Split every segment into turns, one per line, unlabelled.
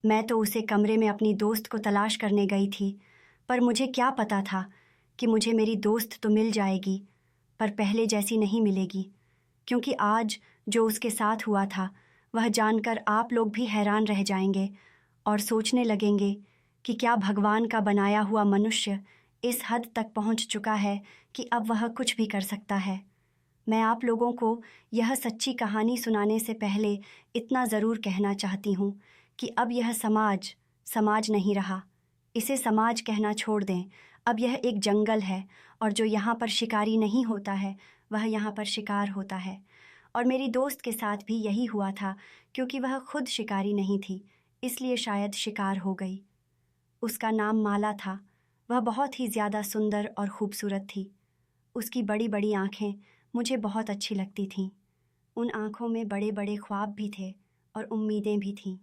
मैं तो उसे कमरे में अपनी दोस्त को तलाश करने गई थी, पर मुझे क्या पता था कि मुझे मेरी दोस्त तो मिल जाएगी, पर पहले जैसी नहीं मिलेगी। क्योंकि आज जो उसके साथ हुआ था, वह जानकर आप लोग भी हैरान रह जाएंगे और सोचने लगेंगे कि क्या भगवान का बनाया हुआ मनुष्य इस हद तक पहुंच चुका है कि अब वह कुछ भी कर सकता है। मैं आप लोगों को यह सच्ची कहानी सुनाने से पहले इतना ज़रूर कहना चाहती हूँ कि अब यह समाज समाज नहीं रहा। इसे समाज कहना छोड़ दें। अब यह एक जंगल है और जो यहाँ पर शिकारी नहीं होता है, वह यहाँ पर शिकार होता है। और मेरी दोस्त के साथ भी यही हुआ था, क्योंकि वह खुद शिकारी नहीं थी, इसलिए शायद शिकार हो गई। उसका नाम माला था। वह बहुत ही ज़्यादा सुंदर और खूबसूरत थी। उसकी बड़ी बड़ी आँखें मुझे बहुत अच्छी लगती थीं। उन आँखों में बड़े बड़े ख्वाब भी थे और उम्मीदें भी थीं।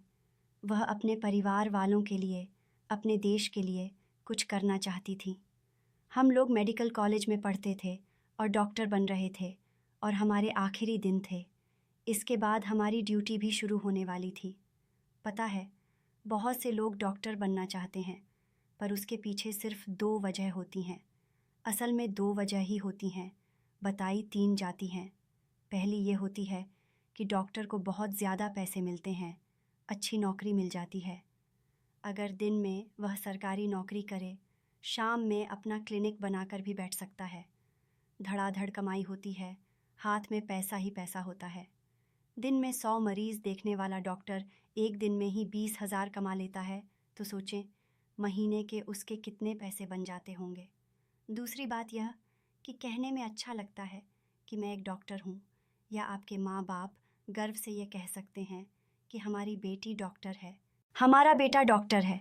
वह अपने परिवार वालों के लिए, अपने देश के लिए कुछ करना चाहती थी। हम लोग मेडिकल कॉलेज में पढ़ते थे और डॉक्टर बन रहे थे और हमारे आखिरी दिन थे। इसके बाद हमारी ड्यूटी भी शुरू होने वाली थी। पता है, बहुत से लोग डॉक्टर बनना चाहते हैं, पर उसके पीछे सिर्फ 2 वजह होती हैं। असल में 2 वजह ही होती हैं, बताई 3 जाती हैं। पहली ये होती है कि डॉक्टर को बहुत ज़्यादा पैसे मिलते हैं, अच्छी नौकरी मिल जाती है। अगर दिन में वह सरकारी नौकरी करे, शाम में अपना क्लिनिक बनाकर भी बैठ सकता है। धड़ाधड़ कमाई होती है, हाथ में पैसा ही पैसा होता है। दिन में 100 मरीज़ देखने वाला डॉक्टर एक दिन में ही 20,000 कमा लेता है, तो सोचें महीने के उसके कितने पैसे बन जाते होंगे। दूसरी बात यह कि कहने में अच्छा लगता है कि मैं एक डॉक्टर हूँ, या आपके माँ बाप गर्व से ये कह सकते हैं कि हमारी बेटी डॉक्टर है, हमारा बेटा डॉक्टर है।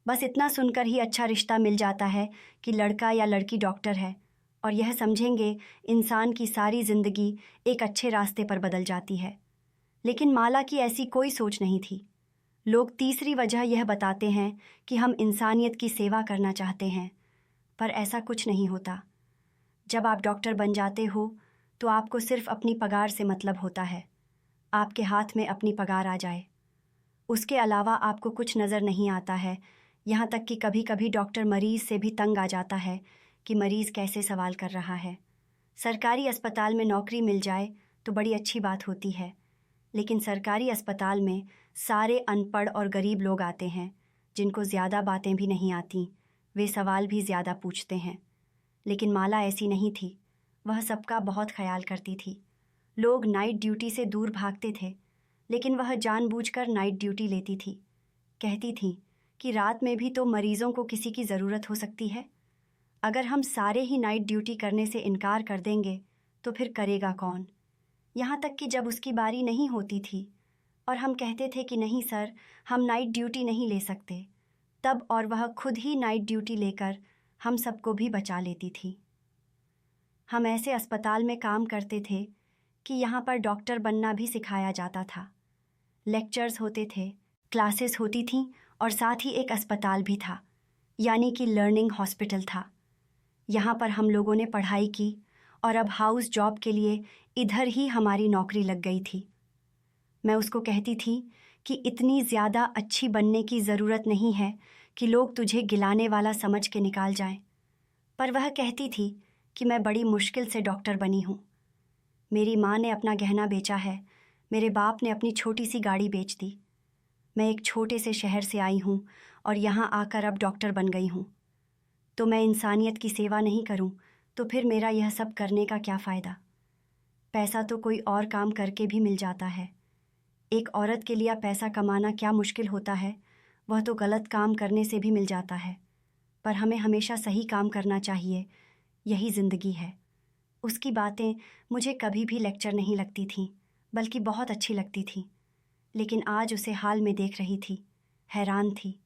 बस इतना सुनकर ही अच्छा रिश्ता मिल जाता है कि लड़का या लड़की डॉक्टर है, और यह समझेंगे इंसान की सारी ज़िंदगी एक अच्छे रास्ते पर बदल जाती है। लेकिन माला की ऐसी कोई सोच नहीं थी। लोग तीसरी वजह यह बताते हैं कि हम इंसानियत की सेवा करना चाहते हैं, पर ऐसा कुछ नहीं होता। जब आप डॉक्टर बन जाते हो तो आपको सिर्फ अपनी पगार से मतलब होता है। आपके हाथ में अपनी पगार आ जाए, उसके अलावा आपको कुछ नज़र नहीं आता है। यहाँ तक कि कभी कभी डॉक्टर मरीज़ से भी तंग आ जाता है कि मरीज़ कैसे सवाल कर रहा है। सरकारी अस्पताल में नौकरी मिल जाए तो बड़ी अच्छी बात होती है, लेकिन सरकारी अस्पताल में सारे अनपढ़ और गरीब लोग आते हैं, जिनको ज़्यादा बातें भी नहीं आती। वे सवाल भी ज़्यादा पूछते हैं। लेकिन माला ऐसी नहीं थी। वह सबका बहुत ख्याल करती थी। लोग नाइट ड्यूटी से दूर भागते थे, लेकिन वह जानबूझकर नाइट ड्यूटी लेती थी। कहती थी कि रात में भी तो मरीजों को किसी की ज़रूरत हो सकती है। अगर हम सारे ही नाइट ड्यूटी करने से इनकार कर देंगे तो फिर करेगा कौन। यहाँ तक कि जब उसकी बारी नहीं होती थी और हम कहते थे कि नहीं सर, हम नाइट ड्यूटी नहीं ले सकते, तब और वह खुद ही नाइट ड्यूटी लेकर हम सबको भी बचा लेती थी। हम ऐसे अस्पताल में काम करते थे कि यहाँ पर डॉक्टर बनना भी सिखाया जाता था। लेक्चर्स होते थे, क्लासेस होती थीं और साथ ही एक अस्पताल भी था, यानी कि लर्निंग हॉस्पिटल था। यहाँ पर हम लोगों ने पढ़ाई की और अब हाउस जॉब के लिए इधर ही हमारी नौकरी लग गई थी। मैं उसको कहती थी कि इतनी ज़्यादा अच्छी बनने की ज़रूरत नहीं है कि लोग तुझे गिलाने वाला समझ के निकाल जाएं। पर वह कहती थी कि मैं बड़ी मुश्किल से डॉक्टर बनी हूँ। मेरी माँ ने अपना गहना बेचा है, मेरे बाप ने अपनी छोटी सी गाड़ी बेच दी। मैं एक छोटे से शहर से आई हूँ और यहाँ आकर अब डॉक्टर बन गई हूँ। तो मैं इंसानियत की सेवा नहीं करूँ तो फिर मेरा यह सब करने का क्या फ़ायदा। पैसा तो कोई और काम करके भी मिल जाता है। एक औरत के लिए पैसा कमाना क्या मुश्किल होता है, वह तो गलत काम करने से भी मिल जाता है। पर हमें हमेशा सही काम करना चाहिए, यही ज़िंदगी है। उसकी बातें मुझे कभी भी लेक्चर नहीं लगती थीं, बल्कि बहुत अच्छी लगती थीं। लेकिन आज उसे हाल में देख रही थी, हैरान थी।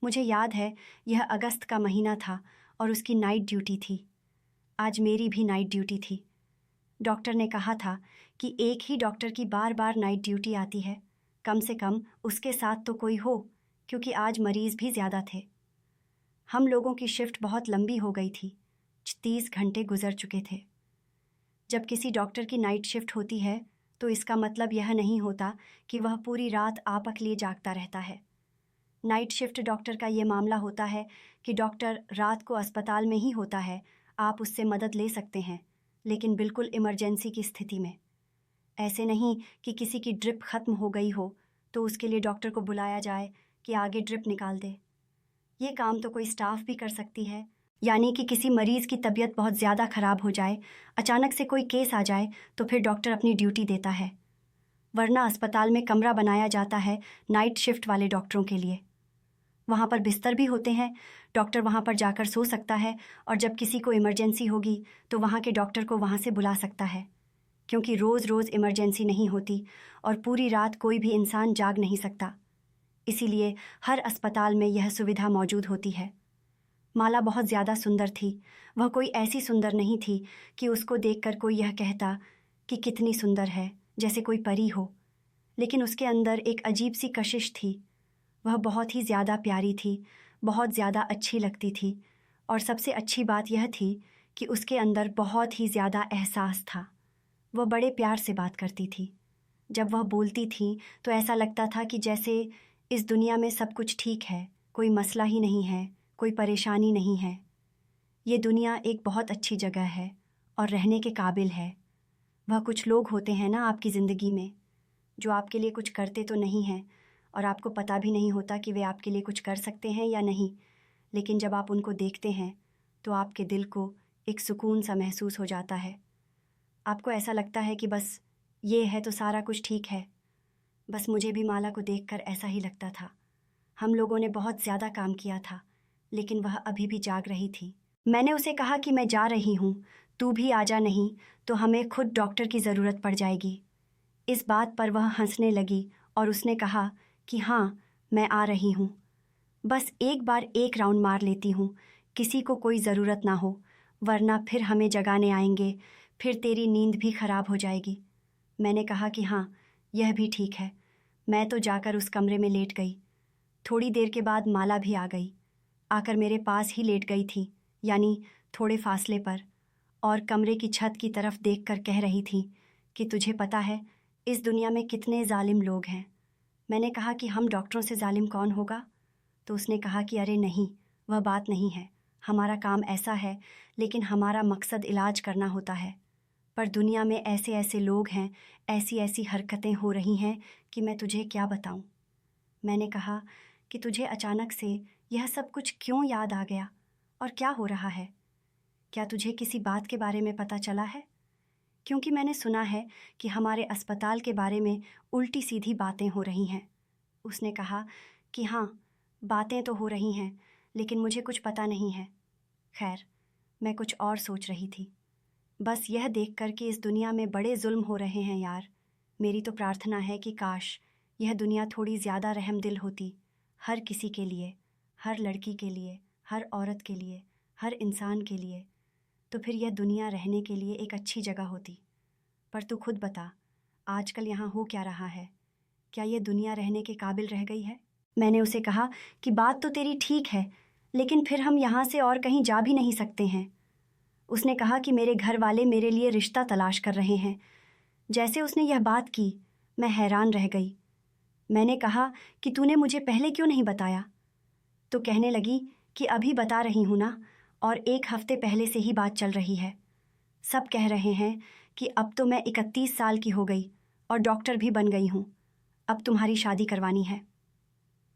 मुझे याद है यह अगस्त का महीना था और उसकी नाइट ड्यूटी थी। आज मेरी भी नाइट ड्यूटी थी। डॉक्टर ने कहा था कि एक ही डॉक्टर की बार बार नाइट ड्यूटी आती है, कम से कम उसके साथ तो कोई हो, क्योंकि आज मरीज़ भी ज़्यादा थे। हम लोगों की शिफ्ट बहुत लंबी हो गई थी, 30 घंटे गुजर चुके थे। जब किसी डॉक्टर की नाइट शिफ्ट होती है तो इसका मतलब यह नहीं होता कि वह पूरी रात आपक लिए जागता रहता है। नाइट शिफ्ट डॉक्टर का ये मामला होता है कि डॉक्टर रात को अस्पताल में ही होता है, आप उससे मदद ले सकते हैं, लेकिन बिल्कुल इमरजेंसी की स्थिति में। ऐसे नहीं कि किसी की ड्रिप ख़त्म हो गई हो तो उसके लिए डॉक्टर को बुलाया जाए कि आगे ड्रिप निकाल दे। ये काम तो कोई स्टाफ भी कर सकती है। यानी कि किसी मरीज़ की तबीयत बहुत ज़्यादा ख़राब हो जाए, अचानक से कोई केस आ जाए तो फिर डॉक्टर अपनी ड्यूटी देता है, वरना अस्पताल में कमरा बनाया जाता है नाइट शिफ्ट वाले डॉक्टरों के लिए। वहाँ पर बिस्तर भी होते हैं, डॉक्टर वहाँ पर जाकर सो सकता है और जब किसी को इमरजेंसी होगी तो वहाँ के डॉक्टर को वहाँ से बुला सकता है, क्योंकि रोज़ रोज़ इमरजेंसी नहीं होती और पूरी रात कोई भी इंसान जाग नहीं सकता। इसीलिए हर अस्पताल में यह सुविधा मौजूद होती है। माला बहुत ज़्यादा सुंदर थी। वह कोई ऐसी सुंदर नहीं थी कि उसको देखकर कोई यह कहता कि कितनी सुंदर है, जैसे कोई परी हो, लेकिन उसके अंदर एक अजीब सी कशिश थी। वह बहुत ही ज़्यादा प्यारी थी, बहुत ज़्यादा अच्छी लगती थी, और सबसे अच्छी बात यह थी कि उसके अंदर बहुत ही ज़्यादा एहसास था। वह बड़े प्यार से बात करती थी। जब वह बोलती थी तो ऐसा लगता था कि जैसे इस दुनिया में सब कुछ ठीक है, कोई मसला ही नहीं है, कोई परेशानी नहीं है। ये दुनिया एक बहुत अच्छी जगह है और रहने के काबिल है। वह कुछ लोग होते हैं ना आपकी ज़िंदगी में, जो आपके लिए कुछ करते तो नहीं हैं और आपको पता भी नहीं होता कि वे आपके लिए कुछ कर सकते हैं या नहीं, लेकिन जब आप उनको देखते हैं तो आपके दिल को एक सुकून सा महसूस हो जाता है। आपको ऐसा लगता है कि बस ये है तो सारा कुछ ठीक है। बस मुझे भी माला को देखकर ऐसा ही लगता था। हम लोगों ने बहुत ज़्यादा काम किया था, लेकिन वह अभी भी जाग रही थी। मैंने उसे कहा कि मैं जा रही हूँ, तू भी आ जा, नहीं तो हमें खुद डॉक्टर की ज़रूरत पड़ जाएगी। इस बात पर वह हंसने लगी और उसने कहा कि हाँ, मैं आ रही हूँ। बस एक बार एक राउंड मार लेती हूँ, किसी को कोई ज़रूरत ना हो, वरना फिर हमें जगाने आएंगे, फिर तेरी नींद भी ख़राब हो जाएगी। मैंने कहा कि हाँ, यह भी ठीक है। मैं तो जाकर उस कमरे में लेट गई। थोड़ी देर के बाद माला भी आ गई, आकर मेरे पास ही लेट गई थी, यानी थोड़े फासले पर, और कमरे की छत की तरफ देखकर कह रही थी कि तुझे पता है इस दुनिया में कितने जालिम लोग हैं। मैंने कहा कि हम डॉक्टरों से जालिम कौन होगा? तो उसने कहा कि अरे नहीं, वह बात नहीं है, हमारा काम ऐसा है, लेकिन हमारा मकसद इलाज करना होता है। पर दुनिया में ऐसे ऐसे लोग हैं, ऐसी ऐसी हरकतें हो रही हैं कि मैं तुझे क्या बताऊं। मैंने कहा कि तुझे अचानक से यह सब कुछ क्यों याद आ गया और क्या हो रहा है? क्या तुझे किसी बात के बारे में पता चला है? क्योंकि मैंने सुना है कि हमारे अस्पताल के बारे में उल्टी सीधी बातें हो रही हैं। उसने कहा कि हाँ, बातें तो हो रही हैं, लेकिन मुझे कुछ पता नहीं है। खैर, मैं कुछ और सोच रही थी, बस यह देखकर कि इस दुनिया में बड़े जुल्म हो रहे हैं यार। मेरी तो प्रार्थना है कि काश यह दुनिया थोड़ी ज़्यादा रहमदिल होती, हर किसी के लिए, हर लड़की के लिए, हर औरत के लिए, हर इंसान के लिए, तो फिर यह दुनिया रहने के लिए एक अच्छी जगह होती। पर तू खुद बता, आजकल यहाँ हो क्या रहा है? क्या यह दुनिया रहने के काबिल रह गई है? मैंने उसे कहा कि बात तो तेरी ठीक है, लेकिन फिर हम यहाँ से और कहीं जा भी नहीं सकते हैं। उसने कहा कि मेरे घर वाले मेरे लिए रिश्ता तलाश कर रहे हैं। जैसे उसने यह बात की, मैं हैरान रह गई। मैंने कहा कि तूने मुझे पहले क्यों नहीं बताया? तो कहने लगी कि अभी बता रही हूँ ना, और 1 हफ्ते पहले से ही बात चल रही है। सब कह रहे हैं कि अब तो मैं 31 साल की हो गई और डॉक्टर भी बन गई हूँ, अब तुम्हारी शादी करवानी है।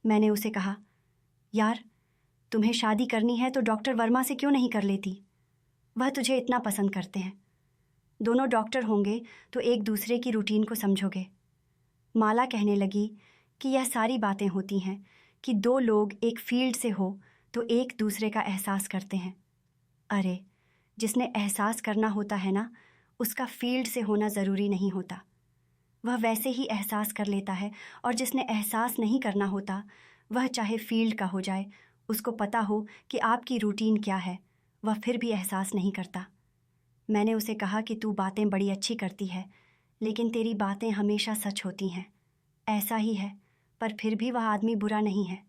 मैंने उसे कहा, यार, तुम्हें शादी करनी है तो डॉक्टर वर्मा से क्यों नहीं कर लेती? वह तुझे इतना पसंद करते हैं। दोनों डॉक्टर होंगे तो एक दूसरे की रूटीन को समझोगे। माला कहने लगी कि यह सारी बातें होती हैं कि दो लोग एक फील्ड से हो तो एक दूसरे का एहसास करते हैं। अरे, जिसने एहसास करना होता है ना, उसका फील्ड से होना ज़रूरी नहीं होता, वह वैसे ही एहसास कर लेता है। और जिसने एहसास नहीं करना होता, वह चाहे फील्ड का हो जाए, उसको पता हो कि आपकी रूटीन क्या है, वह फिर भी एहसास नहीं करता। मैंने उसे कहा कि तू बातें बड़ी अच्छी करती है, लेकिन तेरी बातें हमेशा सच होती हैं। ऐसा ही है, पर फिर भी वह आदमी बुरा नहीं है।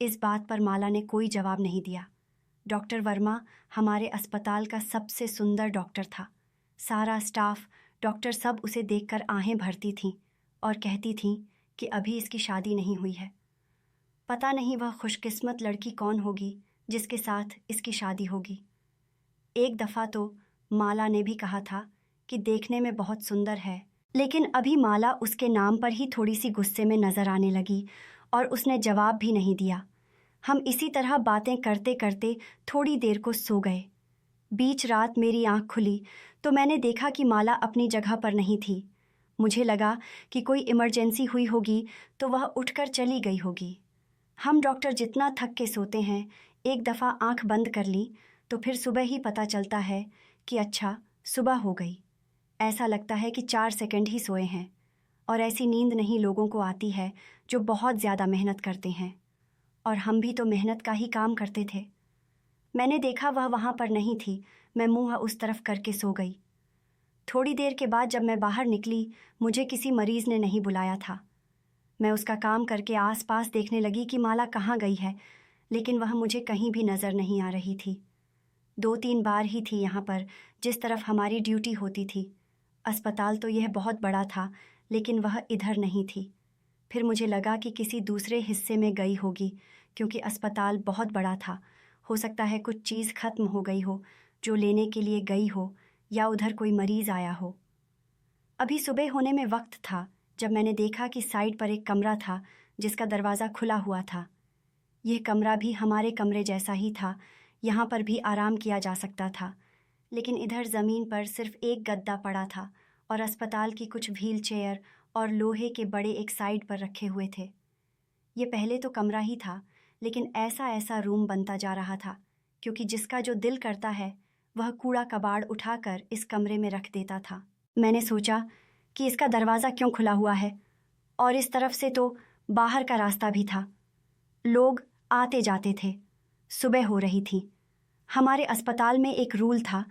इस बात पर माला ने कोई जवाब नहीं दिया। डॉक्टर वर्मा हमारे अस्पताल का सबसे सुंदर डॉक्टर था। सारा स्टाफ, डॉक्टर सब उसे देखकर आहें भरती थीं और कहती थीं कि अभी इसकी शादी नहीं हुई है। पता नहीं वह खुशकिस्मत लड़की कौन होगी जिसके साथ इसकी शादी होगी। एक दफ़ा तो माला ने भी कहा था कि देखने में बहुत सुंदर है, लेकिन अभी माला उसके नाम पर ही थोड़ी सी गुस्से में नज़र आने लगी और उसने जवाब भी नहीं दिया। हम इसी तरह बातें करते करते थोड़ी देर को सो गए। बीच रात मेरी आंख खुली तो मैंने देखा कि माला अपनी जगह पर नहीं थी। मुझे लगा कि कोई इमरजेंसी हुई होगी तो वह उठकर चली गई होगी। हम डॉक्टर जितना थक के सोते हैं, एक दफ़ा आंख बंद कर ली तो फिर सुबह ही पता चलता है कि अच्छा सुबह हो गई। ऐसा लगता है कि 4 सेकंड ही सोए हैं। और ऐसी नींद नहीं लोगों को आती है जो बहुत ज़्यादा मेहनत करते हैं। और हम भी तो मेहनत का ही काम करते थे। मैंने देखा वह वहाँ पर नहीं थी। मैं मुंह उस तरफ करके सो गई। थोड़ी देर के बाद जब मैं बाहर निकली, मुझे किसी मरीज़ ने नहीं बुलाया था। मैं उसका काम करके आसपास देखने लगी कि माला कहाँ गई है, लेकिन वह मुझे कहीं भी नज़र नहीं आ रही थी। 2-3 बार ही थी यहाँ पर जिस तरफ हमारी ड्यूटी होती थी। अस्पताल तो यह बहुत बड़ा था, लेकिन वह इधर नहीं थी। फिर मुझे लगा कि किसी दूसरे हिस्से में गई होगी, क्योंकि अस्पताल बहुत बड़ा था। हो सकता है कुछ चीज़ ख़त्म हो गई हो जो लेने के लिए गई हो, या उधर कोई मरीज़ आया हो। अभी सुबह होने में वक्त था जब मैंने देखा कि साइड पर एक कमरा था जिसका दरवाज़ा खुला हुआ था। यह कमरा भी हमारे कमरे जैसा ही था। यहाँ पर भी आराम किया जा सकता था, लेकिन इधर ज़मीन पर सिर्फ एक गद्दा पड़ा था और अस्पताल की कुछ व्हील चेयर और लोहे के बड़े एक साइड पर रखे हुए थे। ये पहले तो कमरा ही था, लेकिन ऐसा ऐसा रूम बनता जा रहा था, क्योंकि जिसका जो दिल करता है वह कूड़ा कबाड़ उठाकर इस कमरे में रख देता था। मैंने सोचा कि इसका दरवाज़ा क्यों खुला हुआ है, और इस तरफ से तो बाहर का रास्ता भी था। लोग आते जाते थे। सुबह हो रही थी। हमारे अस्पताल में एक रूल था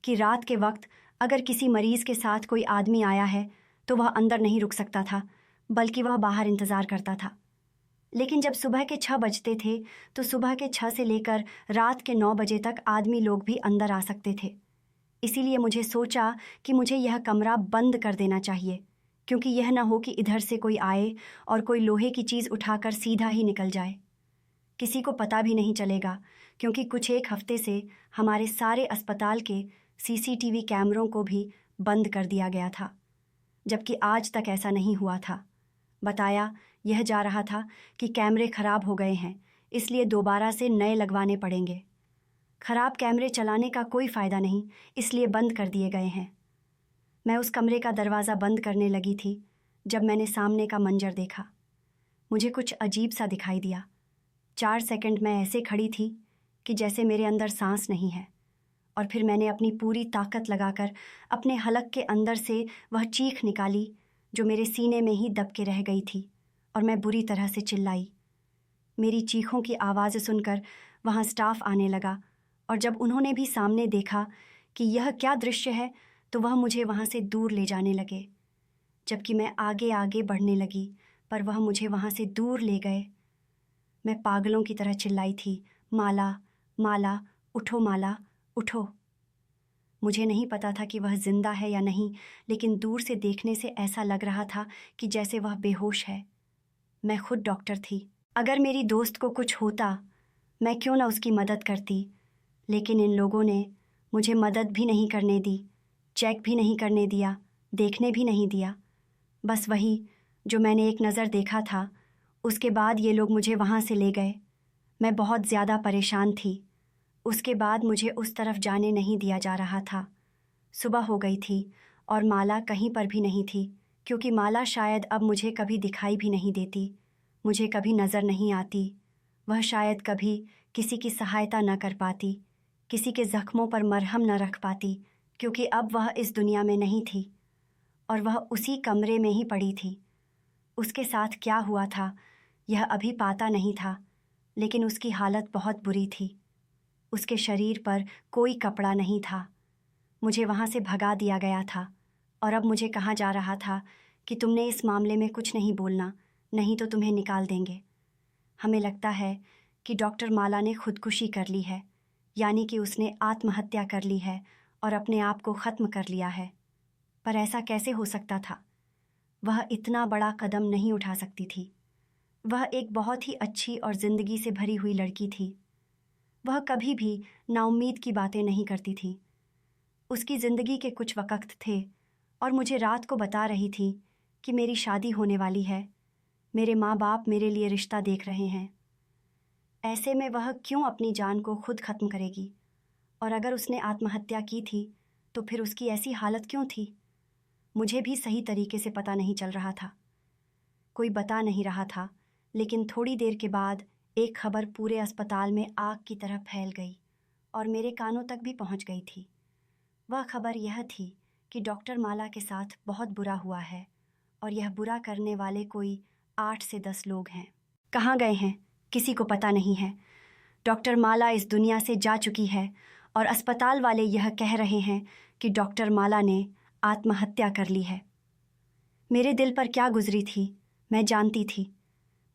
कि रात के वक्त अगर किसी मरीज़ के साथ कोई आदमी आया है तो वह अंदर नहीं रुक सकता था, बल्कि वह बाहर इंतज़ार करता था। लेकिन जब सुबह के 6 बजते थे तो सुबह के 6 से लेकर रात के 9 बजे तक आदमी लोग भी अंदर आ सकते थे। इसीलिए मुझे सोचा कि मुझे यह कमरा बंद कर देना चाहिए, क्योंकि यह ना हो कि इधर से कोई आए और कोई लोहे की चीज़ उठाकर सीधा ही निकल जाए। किसी को पता भी नहीं चलेगा, क्योंकि कुछ एक हफ्ते से हमारे सारे अस्पताल के सीसीटीवी कैमरों को भी बंद कर दिया गया था, जबकि आज तक ऐसा नहीं हुआ था। बताया यह जा रहा था कि कैमरे खराब हो गए हैं, इसलिए दोबारा से नए लगवाने पड़ेंगे। खराब कैमरे चलाने का कोई फ़ायदा नहीं, इसलिए बंद कर दिए गए हैं। मैं उस कमरे का दरवाज़ा बंद करने लगी थी जब मैंने सामने का मंजर देखा। मुझे कुछ अजीब सा दिखाई दिया। 4 सेकंड मैं ऐसे खड़ी थी कि जैसे मेरे अंदर सांस नहीं है, और फिर मैंने अपनी पूरी ताकत लगाकर अपने हलक के अंदर से वह चीख निकाली जो मेरे सीने में ही दब के रह गई थी, और मैं बुरी तरह से चिल्लाई। मेरी चीखों की आवाज़ सुनकर वहाँ स्टाफ आने लगा, और जब उन्होंने भी सामने देखा कि यह क्या दृश्य है तो वह मुझे वहाँ से दूर ले जाने लगे, जबकि मैं आगे आगे बढ़ने लगी, पर वह मुझे वहाँ से दूर ले गए। मैं पागलों की तरह चिल्लाई थी, माला माला, उठो माला, उठो। मुझे नहीं पता था कि वह जिंदा है या नहीं, लेकिन दूर से देखने से ऐसा लग रहा था कि जैसे वह बेहोश है। मैं खुद डॉक्टर थी। अगर मेरी दोस्त को कुछ होता, मैं क्यों ना उसकी मदद करती, लेकिन इन लोगों ने मुझे मदद भी नहीं करने दी, चेक भी नहीं करने दिया, देखने भी नहीं दिया। बस वही जो मैंने एक नज़र देखा था, उसके बाद ये लोग मुझे वहाँ से ले गए। मैं बहुत ज़्यादा परेशान थी। उसके बाद मुझे उस तरफ जाने नहीं दिया जा रहा था। सुबह हो गई थी और माला कहीं पर भी नहीं थी, क्योंकि माला शायद अब मुझे कभी दिखाई भी नहीं देती, मुझे कभी नज़र नहीं आती। वह शायद कभी किसी की सहायता न कर पाती, किसी के ज़ख्मों पर मरहम न रख पाती, क्योंकि अब वह इस दुनिया में नहीं थी और वह उसी कमरे में ही पड़ी थी। उसके साथ क्या हुआ था यह अभी पता नहीं था, लेकिन उसकी हालत बहुत बुरी थी। उसके शरीर पर कोई कपड़ा नहीं था। मुझे वहाँ से भगा दिया गया था, और अब मुझे कहा जा रहा था कि तुमने इस मामले में कुछ नहीं बोलना, नहीं तो तुम्हें निकाल देंगे। हमें लगता है कि डॉक्टर माला ने खुदकुशी कर ली है, यानी कि उसने आत्महत्या कर ली है और अपने आप को ख़त्म कर लिया है। पर ऐसा कैसे हो सकता था? वह इतना बड़ा कदम नहीं उठा सकती थी। वह एक बहुत ही अच्छी और ज़िंदगी से भरी हुई लड़की थी। वह कभी भी नाउम्मीद की बातें नहीं करती थी। उसकी ज़िंदगी के कुछ वक़्त थे और मुझे रात को बता रही थी कि मेरी शादी होने वाली है, मेरे माँ बाप मेरे लिए रिश्ता देख रहे हैं। ऐसे में वह क्यों अपनी जान को खुद ख़त्म करेगी? और अगर उसने आत्महत्या की थी तो फिर उसकी ऐसी हालत क्यों थी? मुझे भी सही तरीके से पता नहीं चल रहा था, कोई बता नहीं रहा था। लेकिन थोड़ी देर के बाद एक खबर पूरे अस्पताल में आग की तरह फैल गई और मेरे कानों तक भी पहुंच गई थी। वह खबर यह थी कि डॉक्टर माला के साथ बहुत बुरा हुआ है और यह बुरा करने वाले कोई 8 से 10 लोग हैं। कहाँ गए हैं किसी को पता नहीं है। डॉक्टर माला इस दुनिया से जा चुकी है और अस्पताल वाले यह कह रहे हैं कि डॉक्टर माला ने आत्महत्या कर ली है। मेरे दिल पर क्या गुजरी थी मैं जानती थी।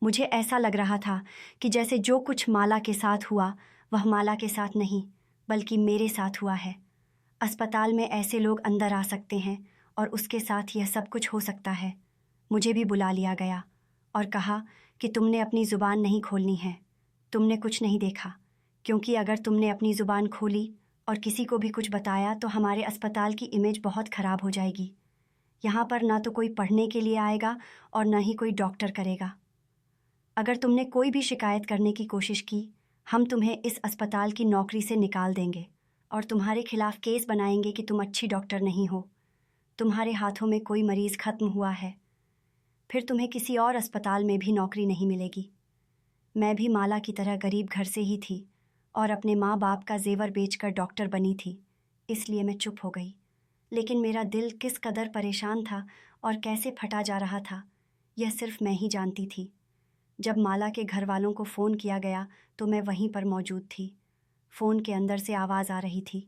मुझे ऐसा लग रहा था कि जैसे जो कुछ माला के साथ हुआ वह माला के साथ नहीं बल्कि मेरे साथ हुआ है। अस्पताल में ऐसे लोग अंदर आ सकते हैं और उसके साथ यह सब कुछ हो सकता है। मुझे भी बुला लिया गया और कहा कि तुमने अपनी ज़ुबान नहीं खोलनी है, तुमने कुछ नहीं देखा, क्योंकि अगर तुमने अपनी ज़ुबान खोली और किसी को भी कुछ बताया तो हमारे अस्पताल की इमेज बहुत ख़राब हो जाएगी। यहाँ पर ना तो कोई पढ़ने के लिए आएगा और ना ही कोई डॉक्टर करेगा। अगर तुमने कोई भी शिकायत करने की कोशिश की, हम तुम्हें इस अस्पताल की नौकरी से निकाल देंगे और तुम्हारे खिलाफ केस बनाएंगे कि तुम अच्छी डॉक्टर नहीं हो। तुम्हारे हाथों में कोई मरीज़ ख़त्म हुआ है, फिर तुम्हें किसी और अस्पताल में भी नौकरी नहीं मिलेगी। मैं भी माला की तरह गरीब घर से ही थी और अपने माँ बाप का जेवर बेचकर डॉक्टर बनी थी, इसलिए मैं चुप हो गई। लेकिन मेरा दिल किस कदर परेशान था और कैसे फटा जा रहा था, यह सिर्फ मैं ही जानती थी। जब माला के घर वालों को फ़ोन किया गया तो मैं वहीं पर मौजूद थी। फ़ोन के अंदर से आवाज़ आ रही थी।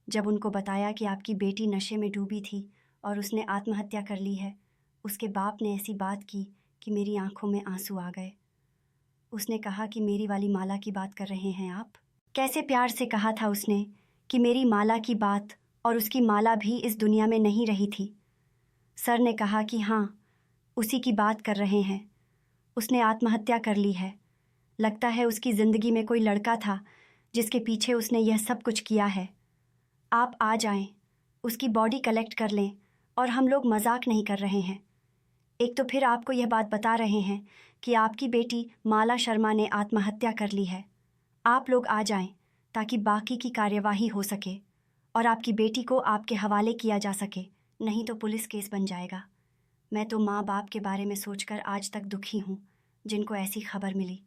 जब उनको बताया कि आपकी बेटी नशे में डूबी थी और उसने आत्महत्या कर ली है, उसके बाप ने ऐसी बात की कि मेरी आंखों में आंसू आ गए। उसने कहा कि मेरी वाली माला की बात कर रहे हैं आप? कैसे प्यार से कहा था उसने कि मेरी माला की बात, और उसकी माला भी इस दुनिया में नहीं रही थी। सर ने कहा कि हाँ, उसी की बात कर रहे हैं। उसने आत्महत्या कर ली है। लगता है उसकी ज़िंदगी में कोई लड़का था जिसके पीछे उसने यह सब कुछ किया है। आप आ जाएं, उसकी बॉडी कलेक्ट कर लें, और हम लोग मजाक नहीं कर रहे हैं। एक तो फिर आपको यह बात बता रहे हैं कि आपकी बेटी माला शर्मा ने आत्महत्या कर ली है। आप लोग आ जाएं ताकि बाकी की कार्यवाही हो सके और आपकी बेटी को आपके हवाले किया जा सके, नहीं तो पुलिस केस बन जाएगा। मैं तो माँ बाप के बारे में सोचकर आज तक दुखी हूँ जिनको ऐसी खबर मिली।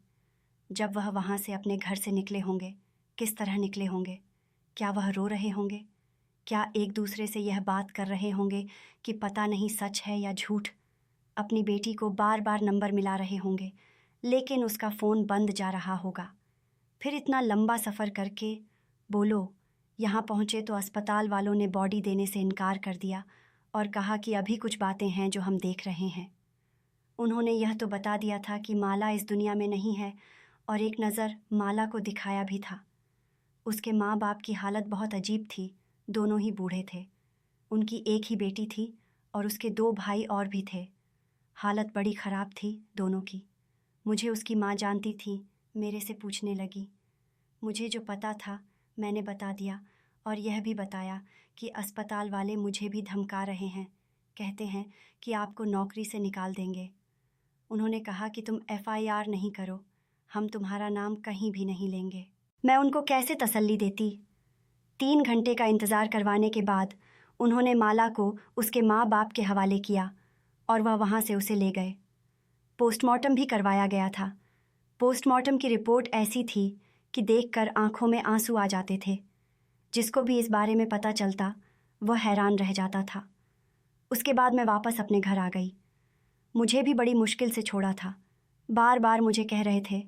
जब वह वहाँ से अपने घर से निकले होंगे, किस तरह निकले होंगे? क्या वह रो रहे होंगे? क्या एक दूसरे से यह बात कर रहे होंगे कि पता नहीं सच है या झूठ? अपनी बेटी को बार बार नंबर मिला रहे होंगे, लेकिन उसका फ़ोन बंद जा रहा होगा। फिर इतना लंबा सफ़र करके बोलो यहाँ पहुँचे तो अस्पताल वालों ने बॉडी देने से इनकार कर दिया और कहा कि अभी कुछ बातें हैं जो हम देख रहे हैं। उन्होंने यह तो बता दिया था कि माला इस दुनिया में नहीं है और एक नज़र माला को दिखाया भी था। उसके माँ बाप की हालत बहुत अजीब थी, दोनों ही बूढ़े थे। उनकी एक ही बेटी थी और उसके 2 भाई और भी थे। हालत बड़ी ख़राब थी दोनों की। मुझे उसकी माँ जानती थी, मेरे से पूछने लगी। मुझे जो पता था मैंने बता दिया और यह भी बताया कि अस्पताल वाले मुझे भी धमका रहे हैं, कहते हैं कि आपको नौकरी से निकाल देंगे। उन्होंने कहा कि तुम FIR नहीं करो, हम तुम्हारा नाम कहीं भी नहीं लेंगे। मैं उनको कैसे तसल्ली देती? 3 घंटे का इंतज़ार करवाने के बाद उन्होंने माला को उसके माँ बाप के हवाले किया और वह वहाँ से उसे ले गए। पोस्टमार्टम भी करवाया गया था। पोस्टमार्टम की रिपोर्ट ऐसी थी कि देखकर आंखों में आंसू आ जाते थे। जिसको भी इस बारे में पता चलता वह हैरान रह जाता था। उसके बाद मैं वापस अपने घर आ गई। मुझे भी बड़ी मुश्किल से छोड़ा था। बार बार मुझे कह रहे थे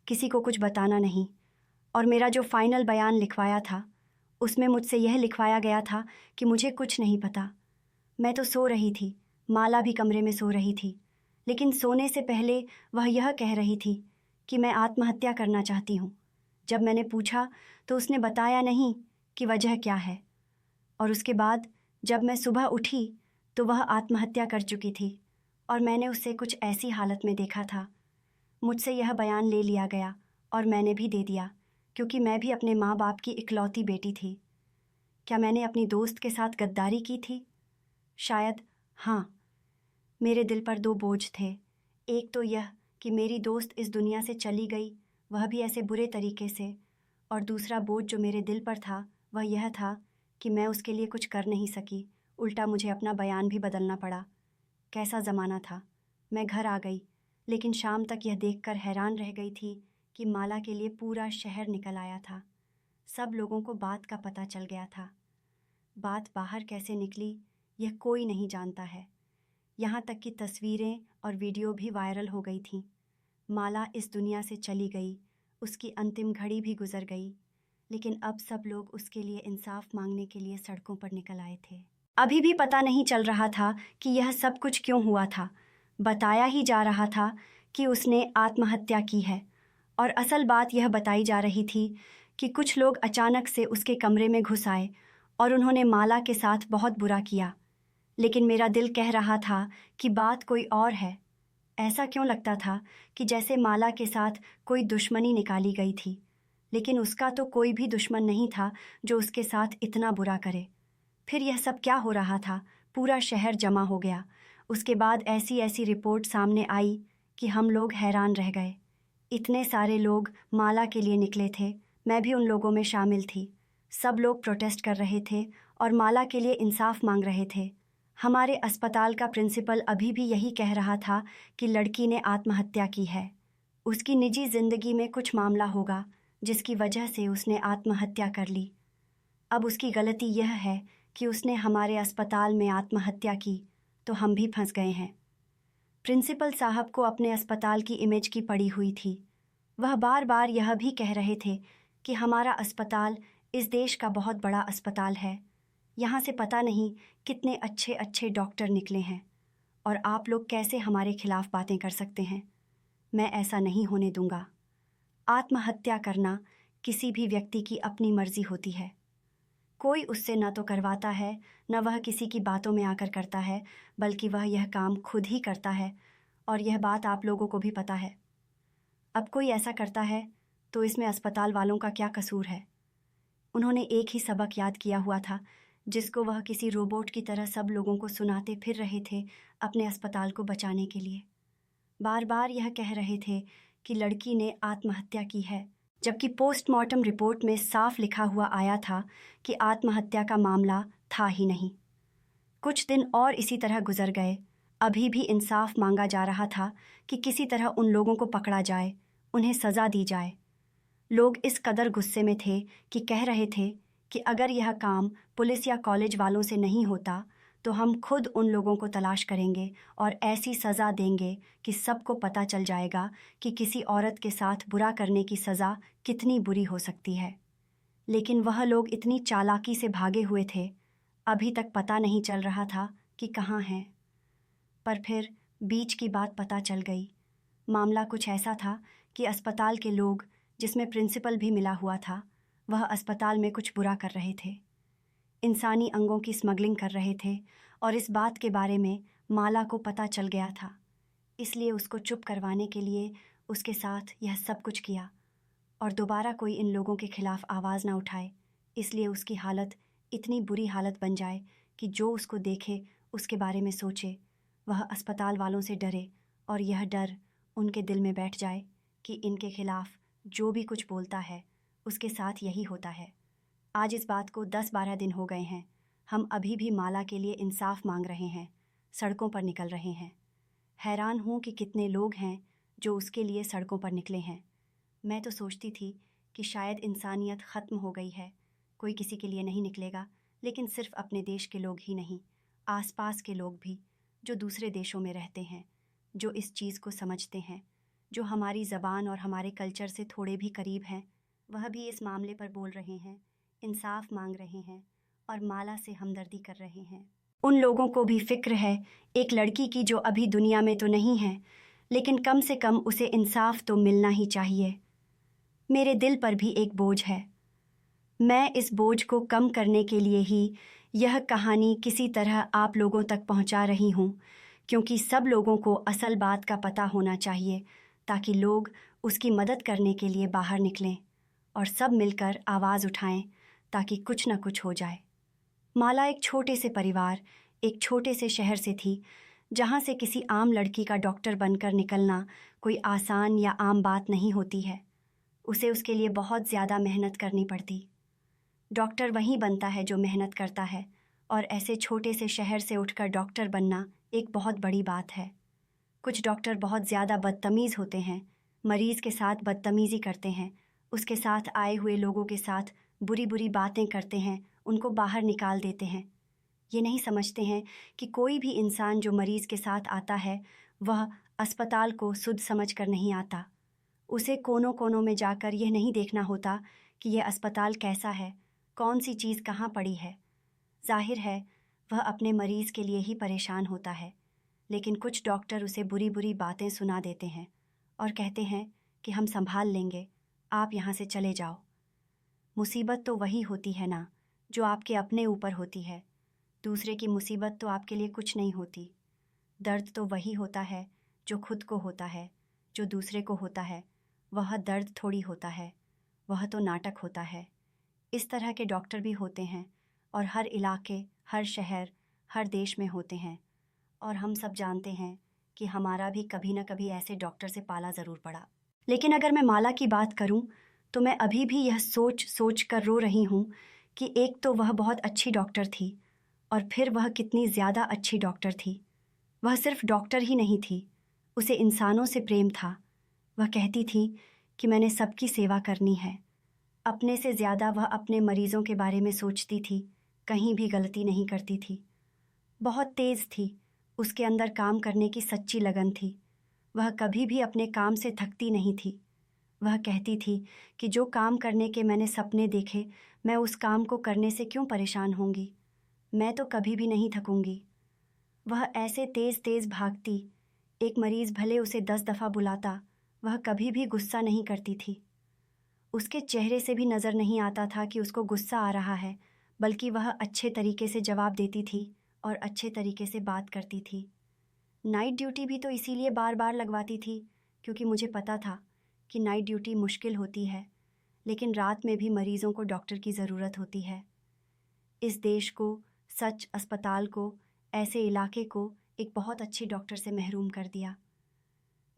किसी को कुछ बताना नहीं, और मेरा जो फाइनल बयान लिखवाया था उसमें मुझसे यह लिखवाया गया था कि मुझे कुछ नहीं पता। मैं तो सो रही थी, माला भी कमरे में सो रही थी, लेकिन सोने से पहले वह यह कह रही थी कि मैं आत्महत्या करना चाहती हूँ। जब मैंने पूछा तो उसने बताया नहीं कि वजह क्या है, और उसके बाद जब मैं सुबह उठी तो वह आत्महत्या कर चुकी थी और मैंने उसे कुछ ऐसी हालत में देखा था मुझसे यह बयान ले लिया गया और मैंने भी दे दिया, क्योंकि मैं भी अपने माँ बाप की इकलौती बेटी थी। क्या मैंने अपनी दोस्त के साथ गद्दारी की थी? शायद हाँ। मेरे दिल पर दो बोझ थे। एक तो यह कि मेरी दोस्त इस दुनिया से चली गई, वह भी ऐसे बुरे तरीके से, और दूसरा बोझ जो मेरे दिल पर था वह यह था कि मैं उसके लिए कुछ कर नहीं सकी, उल्टा मुझे अपना बयान भी बदलना पड़ा। कैसा ज़माना था। मैं घर आ गई, लेकिन शाम तक यह देखकर हैरान रह गई थी कि माला के लिए पूरा शहर निकल आया था। सब लोगों को बात का पता चल गया था। बात बाहर कैसे निकली यह कोई नहीं जानता है। यहाँ तक कि तस्वीरें और वीडियो भी वायरल हो गई थीं। माला इस दुनिया से चली गई, उसकी अंतिम घड़ी भी गुजर गई, लेकिन अब सब लोग उसके लिए इंसाफ मांगने के लिए सड़कों पर निकल आए थे। अभी भी पता नहीं चल रहा था कि यह सब कुछ क्यों हुआ था। बताया ही जा रहा था कि उसने आत्महत्या की है, और असल बात यह बताई जा रही थी कि कुछ लोग अचानक से उसके कमरे में घुस आए और उन्होंने माला के साथ बहुत बुरा किया। लेकिन मेरा दिल कह रहा था कि बात कोई और है। ऐसा क्यों लगता था कि जैसे माला के साथ कोई दुश्मनी निकाली गई थी, लेकिन उसका तो कोई भी दुश्मन नहीं था जो उसके साथ इतना बुरा करे। फिर यह सब क्या हो रहा था? पूरा शहर जमा हो गया। उसके बाद ऐसी ऐसी रिपोर्ट सामने आई कि हम लोग हैरान रह गए। इतने सारे लोग माला के लिए निकले थे, मैं भी उन लोगों में शामिल थी। सब लोग प्रोटेस्ट कर रहे थे और माला के लिए इंसाफ मांग रहे थे। हमारे अस्पताल का प्रिंसिपल अभी भी यही कह रहा था कि लड़की ने आत्महत्या की है। उसकी निजी ज़िंदगी में कुछ मामला होगा जिसकी वजह से उसने आत्महत्या कर ली। अब उसकी गलती यह है कि उसने हमारे अस्पताल में आत्महत्या की, तो हम भी फंस गए हैं। प्रिंसिपल साहब को अपने अस्पताल की इमेज की पड़ी हुई थी। वह बार बार यह भी कह रहे थे कि हमारा अस्पताल इस देश का बहुत बड़ा अस्पताल है। यहाँ से पता नहीं कितने अच्छे अच्छे डॉक्टर निकले हैं, और आप लोग कैसे हमारे खिलाफ बातें कर सकते हैं? मैं ऐसा नहीं होने दूंगा। आत्महत्या करना किसी भी व्यक्ति की अपनी मर्जी होती है। कोई उससे न तो करवाता है, न वह किसी की बातों में आकर करता है, बल्कि वह यह काम खुद ही करता है, और यह बात आप लोगों को भी पता है। अब कोई ऐसा करता है तो इसमें अस्पताल वालों का क्या कसूर है? उन्होंने एक ही सबक याद किया हुआ था, जिसको वह किसी रोबोट की तरह सब लोगों को सुनाते फिर रहे थे अपने अस्पताल को बचाने के लिए। बार बार यह कह रहे थे कि लड़की ने आत्महत्या की है, जबकि पोस्टमार्टम रिपोर्ट में साफ लिखा हुआ आया था कि आत्महत्या का मामला था ही नहीं। कुछ दिन और इसी तरह गुजर गए। अभी भी इंसाफ मांगा जा रहा था कि किसी तरह उन लोगों को पकड़ा जाए, उन्हें सज़ा दी जाए। लोग इस कदर गुस्से में थे कि कह रहे थे कि अगर यह काम पुलिस या कॉलेज वालों से नहीं होता तो हम खुद उन लोगों को तलाश करेंगे और ऐसी सज़ा देंगे कि सबको पता चल जाएगा कि किसी औरत के साथ बुरा करने की सज़ा कितनी बुरी हो सकती है। लेकिन वह लोग इतनी चालाकी से भागे हुए थे, अभी तक पता नहीं चल रहा था कि कहाँ हैं। पर फिर बीच की बात पता चल गई। मामला कुछ ऐसा था कि अस्पताल के लोग, जिसमें प्रिंसिपल भी मिला हुआ था, वह अस्पताल में कुछ बुरा कर रहे थे। इंसानी अंगों की स्मगलिंग कर रहे थे, और इस बात के बारे में माला को पता चल गया था। इसलिए उसको चुप करवाने के लिए उसके साथ यह सब कुछ किया, और दोबारा कोई इन लोगों के खिलाफ आवाज़ ना उठाए, इसलिए उसकी हालत इतनी बुरी हालत बन जाए कि जो उसको देखे उसके बारे में सोचे, वह अस्पताल वालों से डरे, और यह डर उनके दिल में बैठ जाए कि इनके खिलाफ जो भी कुछ बोलता है उसके साथ यही होता है। आज इस बात को 10-12 दिन हो गए हैं। हम अभी भी माला के लिए इंसाफ मांग रहे हैं, सड़कों पर निकल रहे हैं। हैरान हूँ कि कितने लोग हैं जो उसके लिए सड़कों पर निकले हैं। मैं तो सोचती थी कि शायद इंसानियत ख़त्म हो गई है, कोई किसी के लिए नहीं निकलेगा, लेकिन सिर्फ अपने देश के लोग ही नहीं, आसपास के लोग भी जो दूसरे देशों में रहते हैं, जो इस चीज़ को समझते हैं, जो हमारी ज़बान और हमारे कल्चर से थोड़े भी करीब हैं, वह भी इस मामले पर बोल रहे हैं, इंसाफ मांग रहे हैं और माला से हमदर्दी कर रहे हैं। उन लोगों को भी फ़िक्र है एक लड़की की जो अभी दुनिया में तो नहीं है, लेकिन कम से कम उसे इंसाफ तो मिलना ही चाहिए। मेरे दिल पर भी एक बोझ है। मैं इस बोझ को कम करने के लिए ही यह कहानी किसी तरह आप लोगों तक पहुंचा रही हूं, क्योंकि सब लोगों को असल बात का पता होना चाहिए, ताकि लोग उसकी मदद करने के लिए बाहर निकलें और सब मिलकर आवाज़ उठाएं ताकि कुछ न कुछ हो जाए। माला एक छोटे से परिवार, एक छोटे से शहर से थी, जहाँ से किसी आम लड़की का डॉक्टर बनकर निकलना कोई आसान या आम बात नहीं होती है। उसे उसके लिए बहुत ज़्यादा मेहनत करनी पड़ती। डॉक्टर वही बनता है जो मेहनत करता है, और ऐसे छोटे से शहर से उठकर डॉक्टर बनना एक बहुत बड़ी बात है। कुछ डॉक्टर बहुत ज़्यादा बदतमीज़ होते हैं, मरीज़ के साथ बदतमीज़ी करते हैं, उसके साथ आए हुए लोगों के साथ बुरी बुरी बातें करते हैं, उनको बाहर निकाल देते हैं। ये नहीं समझते हैं कि कोई भी इंसान जो मरीज़ के साथ आता है वह अस्पताल को सुध समझ कर नहीं आता। उसे कोनों कोनों में जाकर यह नहीं देखना होता कि यह अस्पताल कैसा है, कौन सी चीज़ कहाँ पड़ी है। जाहिर है वह अपने मरीज़ के लिए ही परेशान होता है, लेकिन कुछ डॉक्टर उसे बुरी बुरी बातें सुना देते हैं और कहते हैं कि हम संभाल लेंगे, आप यहाँ से चले जाओ। मुसीबत तो वही होती है ना जो आपके अपने ऊपर होती है। दूसरे की मुसीबत तो आपके लिए कुछ नहीं होती। दर्द तो वही होता है जो खुद को होता है, जो दूसरे को होता है वह दर्द थोड़ी होता है, वह तो नाटक होता है। इस तरह के डॉक्टर भी होते हैं और हर इलाके, हर शहर, हर देश में होते हैं, और हम सब जानते हैं कि हमारा भी कभी न कभी ऐसे डॉक्टर से पाला ज़रूर पड़ा। लेकिन अगर मैं माला की बात करूं तो मैं अभी भी यह सोच सोच कर रो रही हूं कि एक तो वह बहुत अच्छी डॉक्टर थी, और फिर वह कितनी ज़्यादा अच्छी डॉक्टर थी। वह सिर्फ डॉक्टर ही नहीं थी, उसे इंसानों से प्रेम था। वह कहती थी कि मैंने सबकी सेवा करनी है। अपने से ज़्यादा वह अपने मरीज़ों के बारे में सोचती थी, कहीं भी गलती नहीं करती थी। बहुत तेज़ थी, उसके अंदर काम करने की सच्ची लगन थी। वह कभी भी अपने काम से थकती नहीं थी। वह कहती थी कि जो काम करने के मैंने सपने देखे, मैं उस काम को करने से क्यों परेशान होंगी, मैं तो कभी भी नहीं थकूंगी। वह ऐसे तेज़ तेज़ भागती, एक मरीज़ भले उसे 10 दफ़ा बुलाता, वह कभी भी गुस्सा नहीं करती थी। उसके चेहरे से भी नज़र नहीं आता था कि उसको गुस्सा आ रहा है, बल्कि वह अच्छे तरीके से जवाब देती थी और अच्छे तरीके से बात करती थी। नाइट ड्यूटी भी तो इसीलिए बार बार लगवाती थी, क्योंकि मुझे पता था कि नाइट ड्यूटी मुश्किल होती है, लेकिन रात में भी मरीज़ों को डॉक्टर की ज़रूरत होती है। इस देश को, सच अस्पताल को, ऐसे इलाके को एक बहुत अच्छी डॉक्टर से महरूम कर दिया।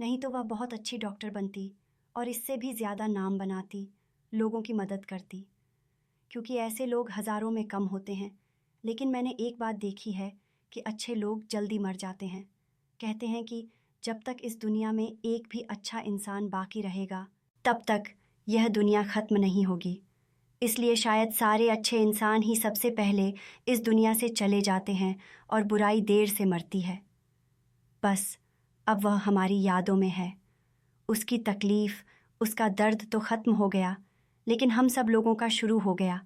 नहीं तो वह बहुत अच्छी डॉक्टर बनती और इससे भी ज़्यादा नाम बनाती, लोगों की मदद करती, क्योंकि ऐसे लोग हज़ारों में कम होते हैं। लेकिन मैंने एक बात देखी है कि अच्छे लोग जल्दी मर जाते हैं। कहते हैं कि जब तक इस दुनिया में एक भी अच्छा इंसान बाकी रहेगा, तब तक यह दुनिया ख़त्म नहीं होगी। इसलिए शायद सारे अच्छे इंसान ही सबसे पहले इस दुनिया से चले जाते हैं और बुराई देर से मरती है। बस अब वह हमारी यादों में है। उसकी तकलीफ़, उसका दर्द तो ख़त्म हो गया, लेकिन हम सब लोगों का शुरू हो गया,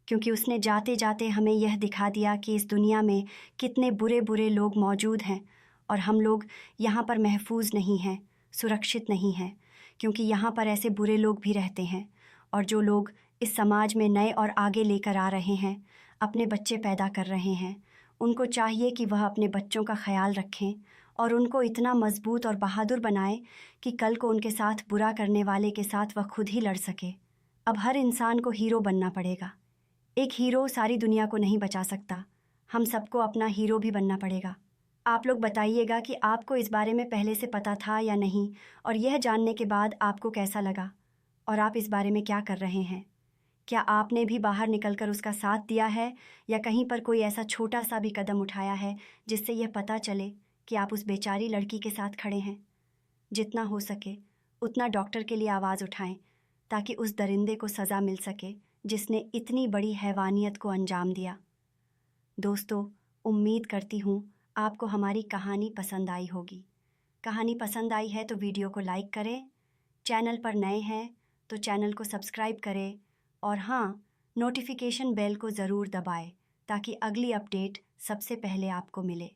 क्योंकि उसने जाते जाते हमें यह दिखा दिया कि इस दुनिया में कितने बुरे बुरे लोग मौजूद हैं, और हम लोग यहाँ पर महफूज नहीं हैं, सुरक्षित नहीं हैं, क्योंकि यहाँ पर ऐसे बुरे लोग भी रहते हैं। और जो लोग इस समाज में नए और आगे लेकर आ रहे हैं, अपने बच्चे पैदा कर रहे हैं, उनको चाहिए कि वह अपने बच्चों का ख्याल रखें और उनको इतना मजबूत और बहादुर बनाएं कि कल को उनके साथ बुरा करने वाले के साथ वह खुद ही लड़ सके। अब हर इंसान को हीरो बनना पड़ेगा। एक हीरो सारी दुनिया को नहीं बचा सकता, हम सबको अपना हीरो भी बनना पड़ेगा। आप लोग बताइएगा कि आपको इस बारे में पहले से पता था या नहीं, और यह जानने के बाद आपको कैसा लगा, और आप इस बारे में क्या कर रहे हैं। क्या आपने भी बाहर निकलकर उसका साथ दिया है, या कहीं पर कोई ऐसा छोटा सा भी कदम उठाया है जिससे यह पता चले कि आप उस बेचारी लड़की के साथ खड़े हैं। जितना हो सके उतना डॉक्टर के लिए आवाज़ उठाएं, ताकि उस दरिंदे को सज़ा मिल सके जिसने इतनी बड़ी हैवानियत को अंजाम दिया। दोस्तों, उम्मीद करती हूँ आपको हमारी कहानी पसंद आई होगी। कहानी पसंद आई है तो वीडियो को लाइक करें, चैनल पर नए हैं तो चैनल को सब्सक्राइब करें, और हाँ, नोटिफिकेशन बेल को ज़रूर दबाएं ताकि अगली अपडेट सबसे पहले आपको मिले।